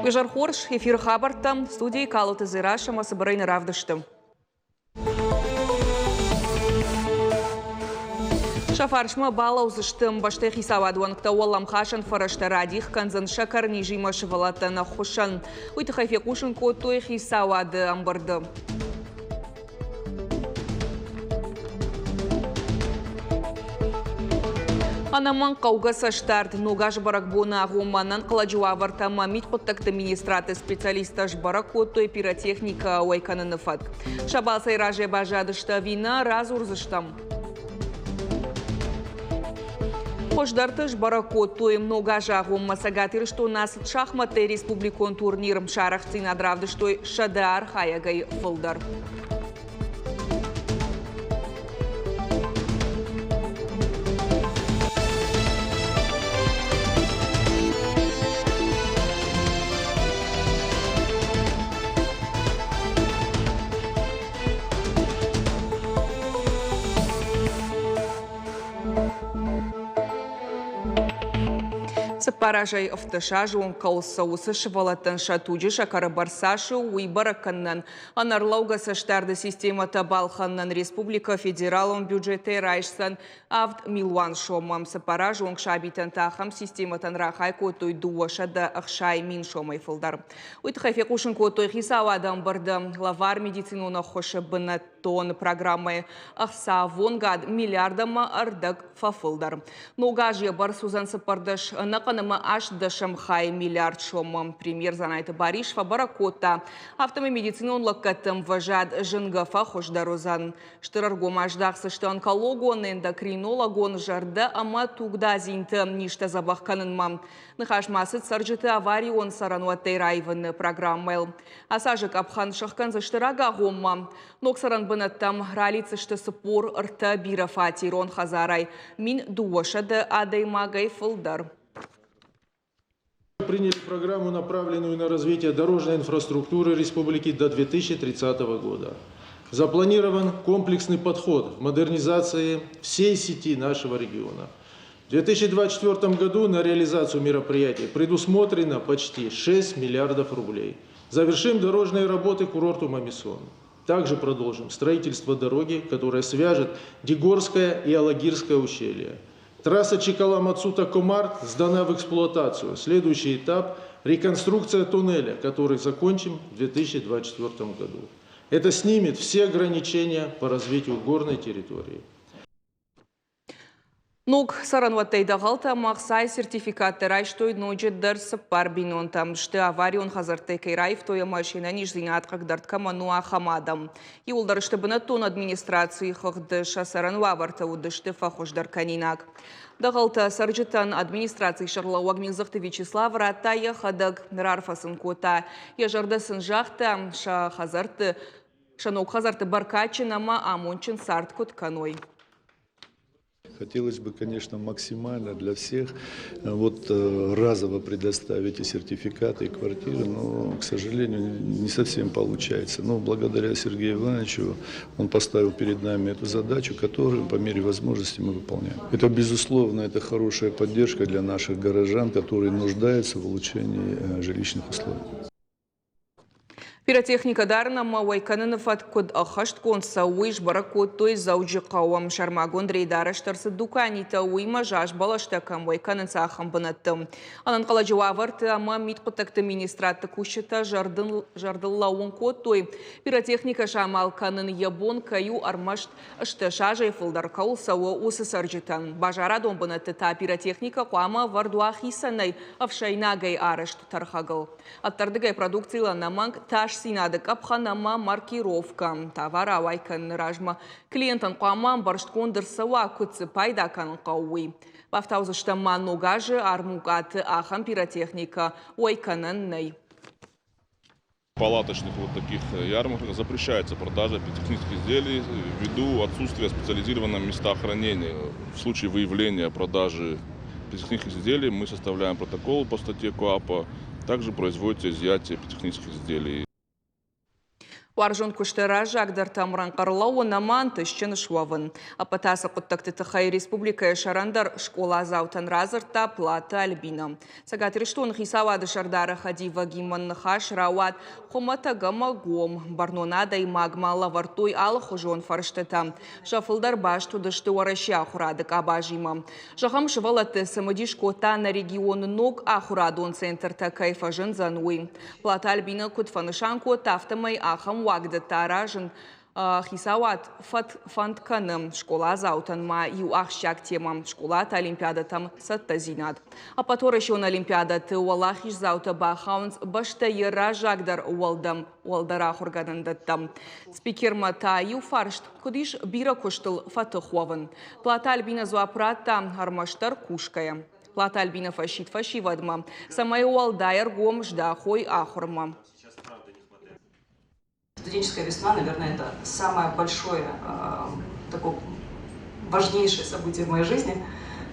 Вижар Хорш, эфир Хабарта, студии Калуты Зираша, Соборейна Равдаштым. Шафаршма бала узыштым башты хисавадуан ктауалам хашан фарашта радих канзан шакар нижима шывалата на хушан. Уйтахайфе кушан котой хисавады амбарды. Анаман каугаса штарт нугаш баракбона агуманан каладжуаварта мамит коттак администраты специалиста жбаракото и пиротехника уайкананыфат. Шабал сайраже бажадышта вина разурзыштам. Хождартыш баракото и нугажа агума сагатыр, что у нас шахматы республикон турниром шарахцин адравды, что шадар хаягай фолдар. Паражай автошажу он каусаусы швалатан шатуджи шакарабарсашу уйбараканнан. Анарлауга саштарды система табалханнан республика федералом бюджете райшсан авд милуан шомам. Сапаражу он кшабитан тахам система танрахай котой дуашада ахшай мин шомай фылдар. Уйтхайфе кушин котой хисавадам бардам лавар медицину на хоша бенатон программы ахсавонгад миллиардама ардак фафылдар. Ногажья бар Сузан Сапардаш наканама аш дашамхай миллиард шомам. Премьер занайты Баришва баракота. Автоме медицинон лакатам важад жингафа хошдарозан. Штыраргом аждахсы что онкологон, эндокринологон жарда ама тугда зинты ништа забахканын мам. Нахашмасыт сарджиты аварий он сарануатей райваны программел. Асажик абхан шахкан заштырага гомма. Ноксаран бынаттам ралицы что сыпор рта бирафати рон хазарай. Мин дуашада адаймагай фылдар. Приняли программу, направленную на развитие дорожной инфраструктуры республики до 2030 года. Запланирован комплексный подход в модернизации всей сети нашего региона. В 2024 году на реализацию мероприятий предусмотрено почти 6 миллиардов рублей. Завершим дорожные работы к курорту Мамисон. Также продолжим строительство дороги, которая свяжет Дегорское и Алагирское ущелье. Трасса Чекала-Мацута-Комар сдана в эксплуатацию. Следующий этап – реконструкция туннеля, который закончим в 2024 году. Это снимет все ограничения по развитию горной территории. Нук саранваттайда галта мақсай сертификаты райштой ноджеддар сапар бинон там, что аварион хазартай кайрайф тоя машина нижзинат как дартка мануа хамадам. И улдар что бенатон администрации хахдыша саранваварта удышты фахождар канинак. Дағалта сарджитан администрации шарлауаг Милзахты Вячеслав ратая хадаг рарфасын кота. Ежардасын жахта ша хазарты шанок хазарты баркачинама амончин сарт кот каной. Хотелось бы, конечно, максимально для всех разово предоставить и сертификаты, и квартиры, но, к сожалению, не совсем получается. Но благодаря Сергею Ивановичу он поставил перед нами эту задачу, которую по мере возможности мы выполняем. Это, безусловно, это хорошая поддержка для наших горожан, которые нуждаются в улучшении жилищных условий. Пиротехника дарна мауайканыныфат код ахашт конса уиш баракотой зауджи қауам шармагон дрейдараштарсы дуканита уйма жаш балаштакам уайканынса ахам бынаттым. Анан қаладжуаварты ама митқотакты министратты кушыта жардыллауын котой. Пиротехника шамалканын ябон каю армашт ашты шажай фылдар каулсауы осы сарджитан. Бажарадон бынатты та пиротехника қуама вардуахисанай авшайнагай арашт тархагыл. Аттардыгай продукциялы наманг таш синады капханама маркировка. Товар авайкан ражма клиентан қуаман баршт кондырсыва күтсі пайдакан қауы. Вафтаузы штаман ногажы армугаты ахам пиротехника уайканын ней. Палаточных таких ярмарках запрещается продажа пиротехнических изделий ввиду отсутствия специализированных местах хранения. В случае выявления продажи пиротехнических изделий мы составляем протокол по статье КоАПа. Также производится изъятие пиротехнических изделий. Уаржон куштера жагдыр тамран қарлау наман тышчын шуавын. Апатасы құттақты Тахай Республика шарандар школа заутан разырта плата альбина. Сагатриштун хисавады шардары хадива гиман хаш рауат хомата гама гом барнонада и магма лавартуй ал хужон фарштета. Шафылдар баш тудышты уараща хурадык абажима. Жахам шывалаты самодишкота на регион ног ахурадон центр такай фажын зануй. Плата альбина кутфанышанку тафтамай ахам вагда таражен хисават фантканым школа заутанма и ахщак темам школат олимпиада там саттазинат. А потом олимпиада ты уалахиш заута бахаунс башта ера жагдар уалдара хурганандаттам. Спикер мата ю фаршт кудиш бира куштыл фатыхован. Плата альбина зуапрата армаштар кушкая. Плата альбина фашит фашивадма. Самая уалдайр гом ждахой ахурма. Студенческая весна, наверное, это самое большое, такое важнейшее событие в моей жизни,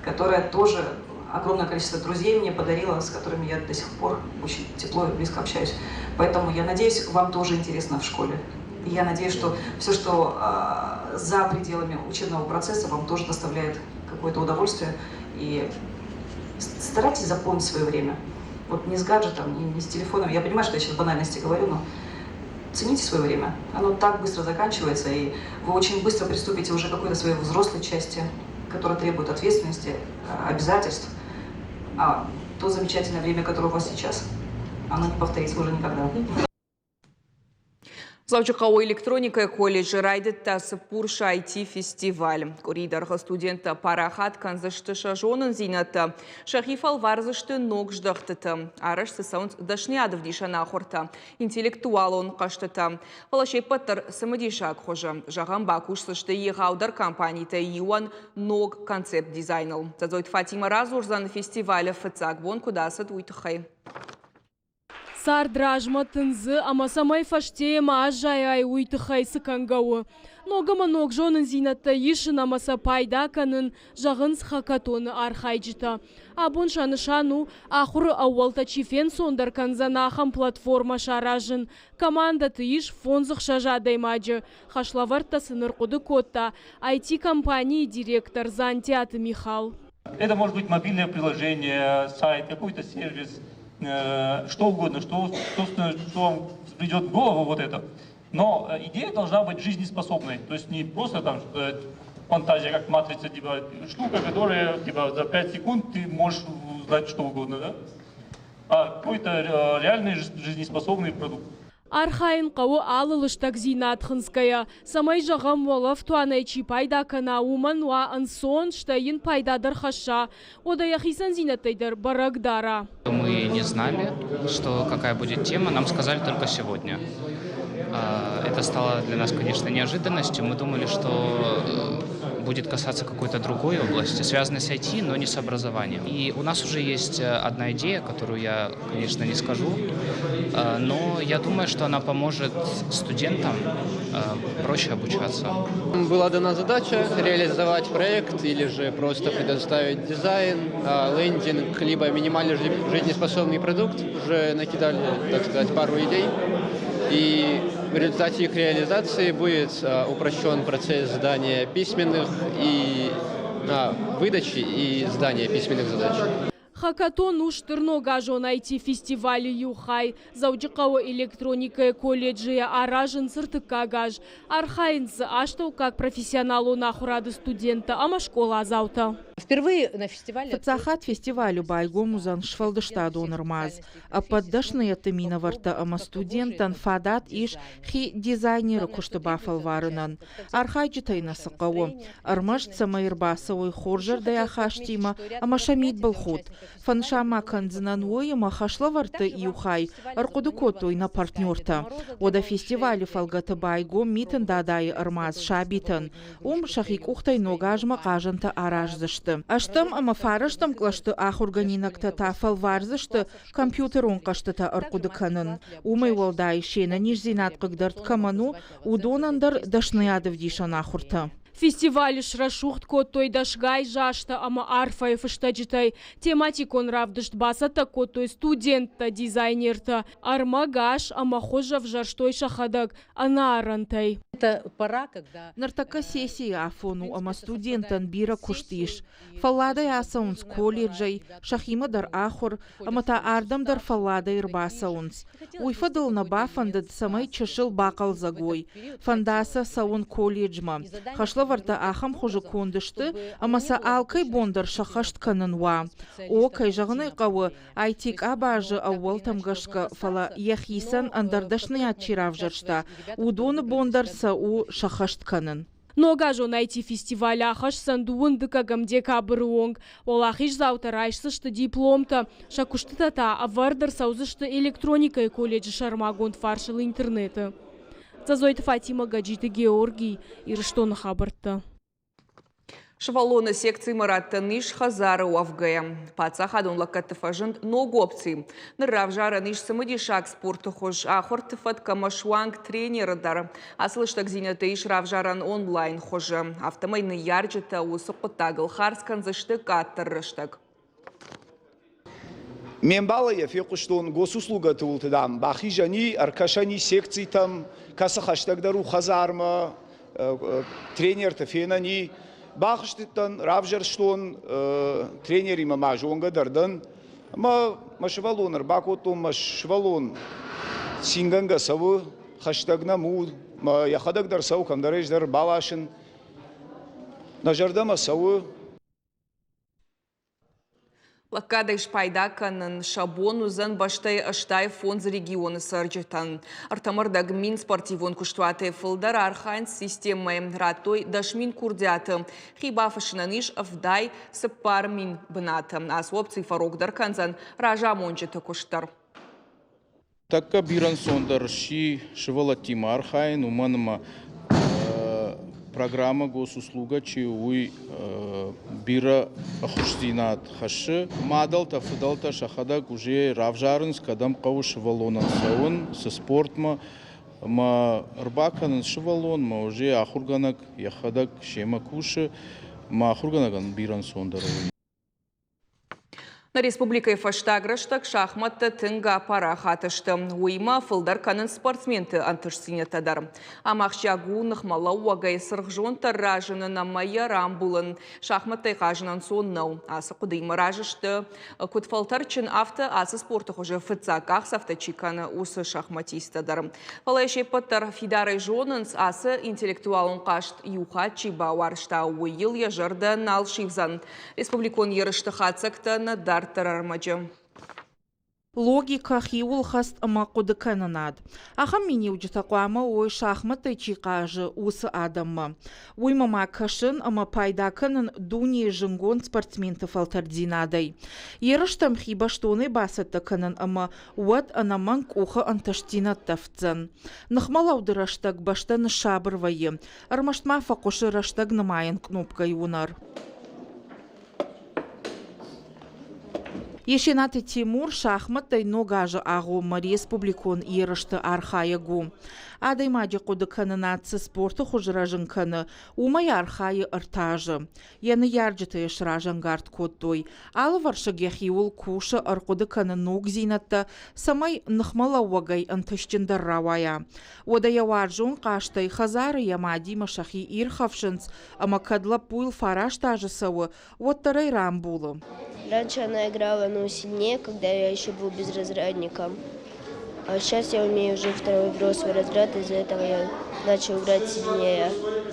которое тоже огромное количество друзей мне подарило, с которыми я до сих пор очень тепло и близко общаюсь. Поэтому я надеюсь, вам тоже интересно в школе. И я надеюсь, что все, что за пределами учебного процесса, вам тоже доставляет какое-то удовольствие. И старайтесь запомнить свое время. Вот не с гаджетом, не с телефоном. Я понимаю, что я сейчас банальности говорю, но цените свое время. Оно так быстро заканчивается, и вы очень быстро приступите уже к какой-то своей взрослой части, которая требует ответственности, обязательств. А то замечательное время, которое у вас сейчас, оно не повторится уже никогда. Злаучықауы электроника колледжі райдетта Пурша IT-фестиваль. Коридарға студента парахат канзыштыша жонын зинаты. Шахифал варзышты ног ждақтыты. Арыш сысаунд дашниадов дишана хорта. Интеллектуал он қаштыты. Палашей паттыр самадишак хожа. Жағам бакушсышты еғаудар компанийта Иуан ног концепт дизайнал. Зазойт Фатима Разурзан фестиваля фыцак вон кудасыд уйтықай. Сардражма тынзы, ама самай фаштема ажай уйтыхай сыкангауы. Ногама ног жонын зинатта ешін амаса пайда канын жағынс хакатоны архайджыта. Абун шану ахуры ауалта чифен сондар канзанахам платформа шаражын. Команда тыиш фонзық шажадаймаджы. Хашлаварта сыныр куды котта. IT-компании директор Зантиаты Михал. Это может быть мобильное приложение, сайт, какой-то сервис. Что угодно, что вам придет в голову вот это. Но идея должна быть жизнеспособной. То есть не просто там фантазия, как матрица, типа штука, которая типа за 5 секунд ты можешь узнать что угодно, да? А какой-то реальный жизнеспособный продукт. Архайн қауы алылыштак зинатхынская. Самай жағам волов туанайчи пайда кана уман ва ансон штайын пайдадар хаша. Одаяхисан зинатайдар барагдара. Мы не знали, что какая будет тема, нам сказали только сегодня. Это стало для нас, конечно, неожиданностью. Мы думали, что будет касаться какой-то другой области, связанной с IT, но не с образованием. И у нас уже есть одна идея, которую я, конечно, не скажу, но я думаю, что она поможет студентам проще обучаться. Была дана задача реализовать проект или же просто предоставить дизайн, лендинг, либо минимально жизнеспособный продукт. Уже накидали, так сказать, пару идей. И в результате их реализации будет упрощен процесс сдания письменных и выдачи и сдания письменных задач. Хакатон уштырно гажон IT-фестиваль юхай. Заудикао электроника колледжи аражен сыртыка гаж. Архайнцы аштау как профессионалу нахурады студента, ама школа азаута. Впервые на фестивале... Фацахат фестивалю байгомузан шфалдышта донырмаз. А поддашная тымина варта ама студентан фадат иш хи дизайнеры куштыба фалварынан. Архайджитай насыкауы. Армаш цамайрбасовой хоржар даяхаштима, ама шамид был ход. Фаншама канзынан уйма хашлаварта иухай. Аркуды котой на партнерта. Ода фестивалю фалгата байгом митен дадай армаз шабитан. Шахик ухтай ногажма кажанта аражзышты. Аштам ама фараштам клашты ахурганинакта тафал варзышты компьютерон каштыта аркуды канын. Умай волдай шена нижзинат кыгдарт каману удонандар дашнаядов дишан ахурта. Фестиваль шрашухт котой дашгай жашта ама арфай фыштаджитай тематикон равдышт басата котой студентта дизайнерта армагаш ама хожав жарштой шахадак анаарантай. Это пора, когда... Нартака сессия афону ама студентан бира куштиш. Фаллада ясаунс колледжай, шахима дар ахор, ама та ардам дар фаллада ирбасаунс. Уйфадыл на бафандад самай чашил бакал загой. Фандаса саун колледжма. Хашла варта ахам хожу кондышты, ама са алкай бондар шахашт кананва. О кай жағынай қауы, айтик абажы ауал тамгашка фала яхисан андардашны атчирав жаршта. Удоны бондар са у шахашт канан. Ногажо найти фестиваль ахаш сандуындыка гамдекабры онг. Ол ахиш заутарайшсышты дипломта. Шакуштытата авардар саузышты электроника колледжі шармагонд фаршыл интернеты. Зазойты Фатима Гаджиты Георгий Ирштон хабарты. Швалоны секции Марата Ниш Хазара Уавгая. Паца хадун лакатыфажын ногопци. Нравжара Ниш самадишак спорты хож. Ахортыфат камашуанг тренердар. Аслыштак зинята иш равжаран онлайн хожа. Автомайны ярджета усыпытагыл харскан зышты каттырыштак. Мен балая фекуштон госуслуга тултыдам. Бахижани аркашани секции там каса хаштагдару хазарма тренер тафенани бахштитан равжарштон тренери мамажонга дардан машвалон рбакотом машвалон синганга саву хаштагна му яхадагдар сау камдареждар балашин нажардама саву Лакада шпайдаканын шабону зан баштай аштай фонд регионы сарджетан. Артамардаг мин спортивон куштуаты фылдар архайн системой ратой дашмин курдяты. Хибафашинаниш авдай сапар мин бната. Асвоп цифарогдар канзан ража мончета куштар. Така биран сондар ши шевалатима архайн уманыма программа госуслуга чиуй бира ахуштинат хашы мадалта фидалта шахадак уже равжарынс кадам кау шевалонан саун со спортма ма рбаканын шевалон ма уже ахурганак яхадак шема куши ма ахурганаган биран сондаровый. На республикой фаштаграштак шахматта тынга пара хатышты. Уйма фылдар канын спортсменты антышсинетадар. Амахчагу нахмала уагай сырғжон тарражыны намайя рамбулын. Шахматтай қажынан соннау. Асы құдыймы ражышты. Кутфалтарчын авто асы спорты хожы фыцаках савтачиканы усы шахматистадар. Фалайшей паттар фидарай жонынс асы интеллектуалын қашт юха чиба варшта уйыл ежырды нал шивзан. Республикон ерышты хатсакта надар тарармаджам. Логика хиул хаст амакуды кананад. Ахам мини уджитакуама ой шахматы чикажы усы адамма. Ой мама кашын ама пайда канын дуни жингон спортсменты фалтардинадай. Ерыштам хиба штоны басатты канын ама уад анаман куха анташтина тавцан. Нахмалаудыраштаг баштаны шабырвайы. Армаштма факушы раштаг намайын кнопкай унар. Ешенаты Тимур шахматтай ногажы ағума республикон ерышты архаягу. Адай мади қуды канынатсы спорты хужыражын каны, умай архайы ыртажы. Яны ярджыты ешражын гард кодтой. Алы варшыге хиул кушы арқуды каны ног зинатты, самай нахмала уагай антышчындар равая. Ода яваржун қаштай хазары ямадима шахи ирхавшынц, ама кадла пуйл фараш тажысауы, оттарай рамбулы. Раньше она играла, сильнее, когда я еще был безразрядником. А сейчас я умею уже второй взрослый разряд, из-за этого я начал играть сильнее.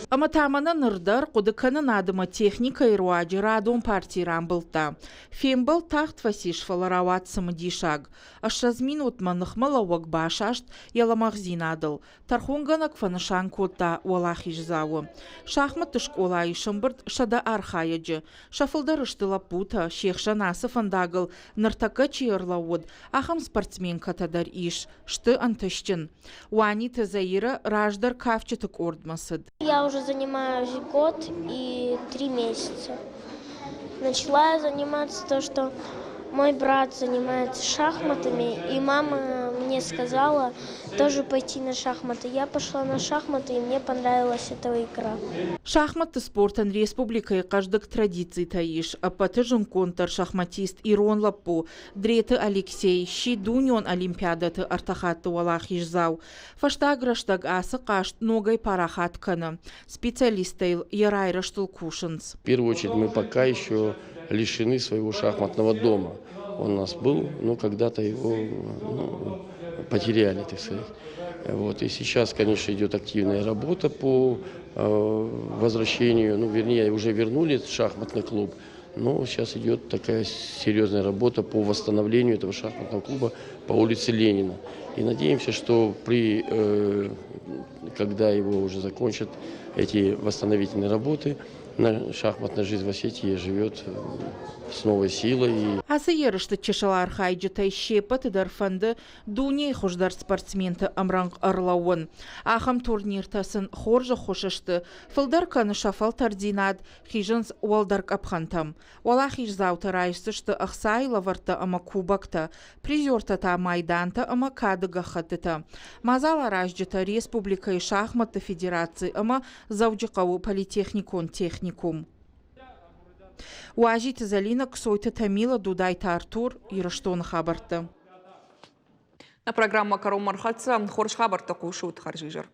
Аматамана нырдар кудыканын адыма техника и руаджи радон партии рамбылта. Фембал тахт фасиш фалараватсымы дишаг. Ашразмин утманных малауак башашт яламахзин адыл. Тархунганак фанышан кота уалахиш зауы. Шахматы школа ишымбырт шада архаяджы. Шафылдар ыштылапута, шехшан асыф андагыл, ныртака чиырлауыд. Ахам спортсмен катадар иш, шты антышчын. Уани тазаира раждар кавчатык ордмасыд. Я уже занимаюсь год и 3 месяца. Начала я заниматься то, что Мой брат занимается шахматами, и мама мне сказала тоже пойти на шахматы. Я пошла на шахматы, и мне понравилась эта игра. Шахматы спортан республикой каждых традиций таиш, а потыжен контр шахматист Ирон Лапу, дреты Алексей, Щидуньон олимпиадаты артахаты валах ижзау. Фаштаграштаг асы кашт ногой парахат кана. Специалистейл Ярайраштул Кушенс. В первую очередь мы пока еще лишены своего шахматного дома. Он у нас был, но когда-то его потеряли, так сказать. Вот. И сейчас, конечно, идет активная работа по возвращению, вернее, уже вернули шахматный клуб, но сейчас идет такая серьезная работа по восстановлению этого шахматного клуба по улице Ленина. И надеемся, что когда его уже закончат эти восстановительные работы, шахматная жизнь в Осетии живет с новой силой. Асы ерышты чешалар хайджытай шепат дарфанды дуне хождар спортсменты Амранг Арлауын. Ахам турниртасын хоржа хошышты. Фылдар каны шафал тардинад хижынс уалдарк апхантам. Вала хижзаута райсышты ахсай лаварта ама кубакта. Призёртата майданта ама кадыга хатыта. Мазала ражджыта республика и шахматы федерации ама зауджикаву политехникон техникум. Уажит Залина Ксойта Тамила Дудайта Артур Юраштон Хабарта. На программа Кару Мархатса Хорш Хабарта Кушут Харжижер.